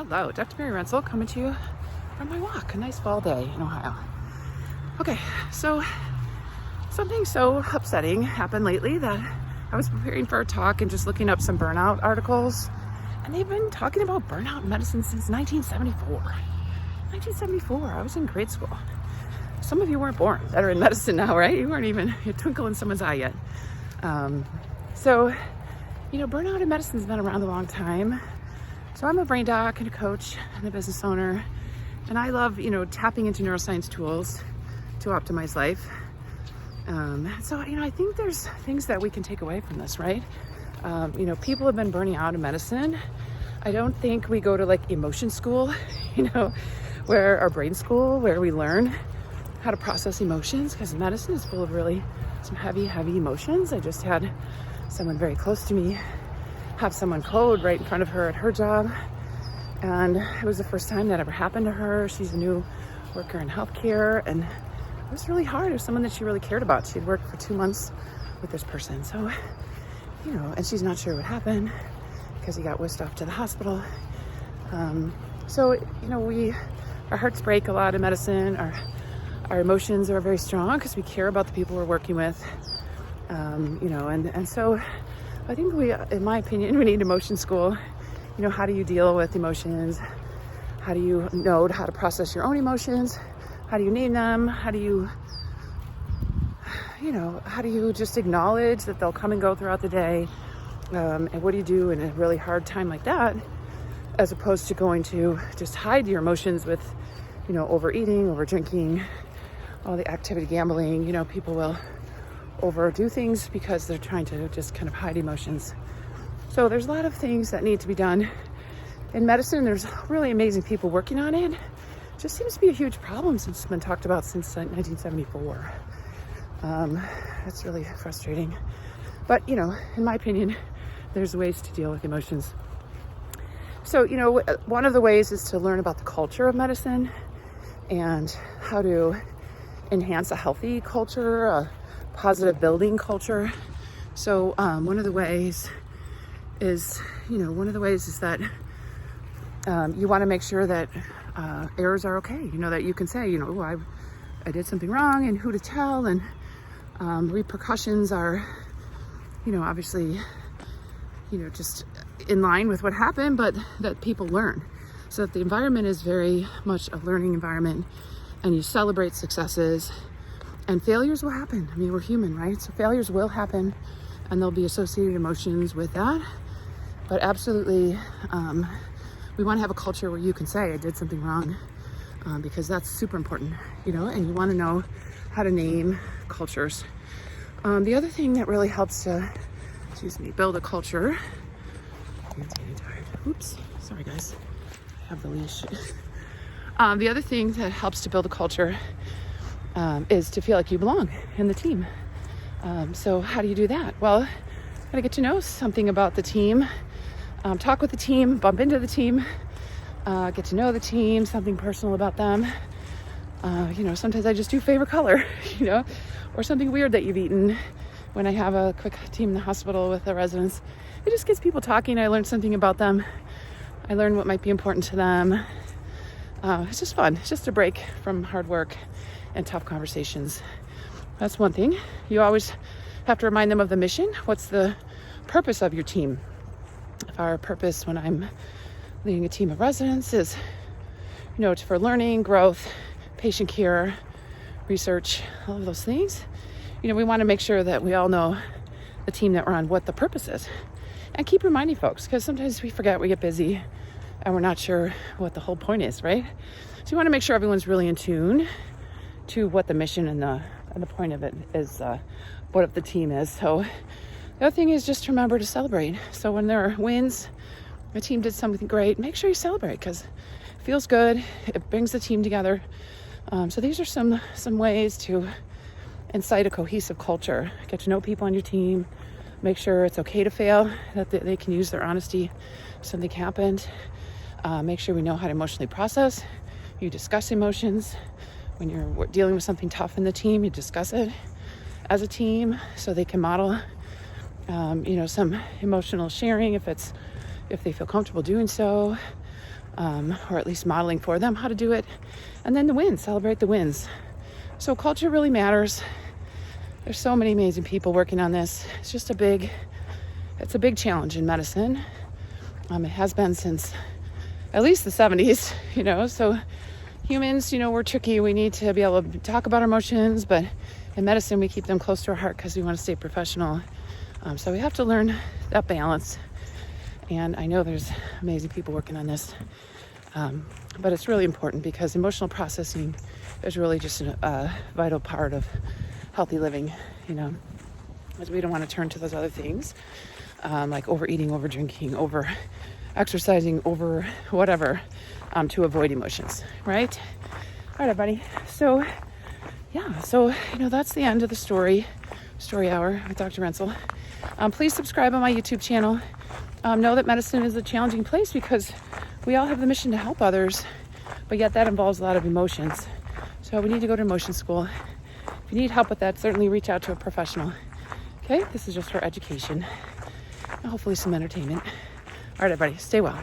Hello, Dr. Mary Rensel coming to you from my walk. A nice fall day in Ohio. Okay, so something so upsetting happened lately that I was preparing for a talk and just looking up some burnout articles, and they've been talking about burnout medicine since 1974. 1974, I was in grade school. Some of you weren't born that are in medicine now, right? You weren't even a twinkle in someone's eye yet. Burnout in medicine's been around a long time. So I'm a brain doc and a coach and a business owner, and I love, tapping into neuroscience tools to optimize life. I think there's things that we can take away from this, right? People have been burning out in medicine. I don't think we go to like emotion school, where our brain school, where we learn how to process emotions, because medicine is full of really some heavy emotions. I just had someone very close to me have someone code right in front of her at her job, and it was the first time that ever happened to her. She's a new worker in healthcare, and it was really hard. It was someone that she really cared about. She had worked for 2 months with this person, so and she's not sure what happened because he got whisked off to the hospital. Our hearts break a lot in medicine. Our emotions are very strong because we care about the people we're working with. So I think in my opinion, we need emotion school. How do you deal with emotions? How do you know how to process your own emotions? How do you name them? How do you just acknowledge that they'll come and go throughout the day? And what do you do in a really hard time like that, as opposed to going to just hide your emotions with, overeating, over drinking, all the activity gambling. People will overdo things because they're trying to just kind of hide emotions. So there's a lot of things that need to be done in medicine. There's really amazing people working on it. It just seems to be a huge problem since it's been talked about since 1974. That's really frustrating. But, in my opinion, there's ways to deal with emotions. So, one of the ways is to learn about the culture of medicine and how to enhance a healthy culture, a positive building culture. So one of the ways is that you want to make sure that errors are okay. That you can say, I did something wrong, and who to tell, and repercussions are, obviously, just in line with what happened, but that people learn. So that the environment is very much a learning environment, and you celebrate successes. And failures will happen. I mean, we're human, right? So failures will happen, and there'll be associated emotions with that. But absolutely, we want to have a culture where you can say, I did something wrong, because that's super important, and you want to know how to name cultures. The other thing that really helps to, build a culture. It's getting tired. Oops, sorry guys. I have the leash. The other thing that helps to build a culture is to feel like you belong in the team. So how do you do that? Well, gotta get to know something about the team, talk with the team, bump into the team, get to know the team, something personal about them. Sometimes I just do favorite color, or something weird that you've eaten. When I have a quick team in the hospital with the residents, it just gets people talking. I learn something about them. I learn what might be important to them. It's just fun. It's just a break from hard work and tough conversations. That's one thing. You always have to remind them of the mission. What's the purpose of your team? If our purpose when I'm leading a team of residents is, for learning, growth, patient care, research, all of those things, we want to make sure that we all know the team that we're on, what the purpose is. And keep reminding folks, because sometimes we forget, we get busy, and we're not sure what the whole point is, right? So you want to make sure everyone's really in tune to what the mission and the point of it is, what the team is. So the other thing is just remember to celebrate. So when there are wins, the team did something great, make sure you celebrate, because it feels good. It brings the team together. So these are some ways to incite a cohesive culture. Get to know people on your team. Make sure it's okay to fail, that they can use their honesty if something happened. Make sure we know how to emotionally process. You discuss emotions. When you're dealing with something tough in the team, you discuss it as a team so they can model, some emotional sharing if they feel comfortable doing so. or at least modeling for them how to do it. And then the wins, celebrate the wins. So culture really matters. There's so many amazing people working on this. It's a big challenge in medicine. It has been since at least the 70s, so humans, we're tricky. We need to be able to talk about our emotions, but in medicine, we keep them close to our heart because we want to stay professional. So we have to learn that balance. And I know there's amazing people working on this. But it's really important because emotional processing is really just a vital part of healthy living, as we don't want to turn to those other things, like overeating, over drinking, over exercising, over whatever, to avoid emotions, right? All right, everybody. So that's the end of the story hour with Dr. Rensel. Please subscribe on my YouTube channel. Know that medicine is a challenging place because we all have the mission to help others, but yet that involves a lot of emotions. So we need to go to emotion school. If you need help with that, certainly reach out to a professional. Okay, this is just for education and hopefully some entertainment. All right, everybody, stay well.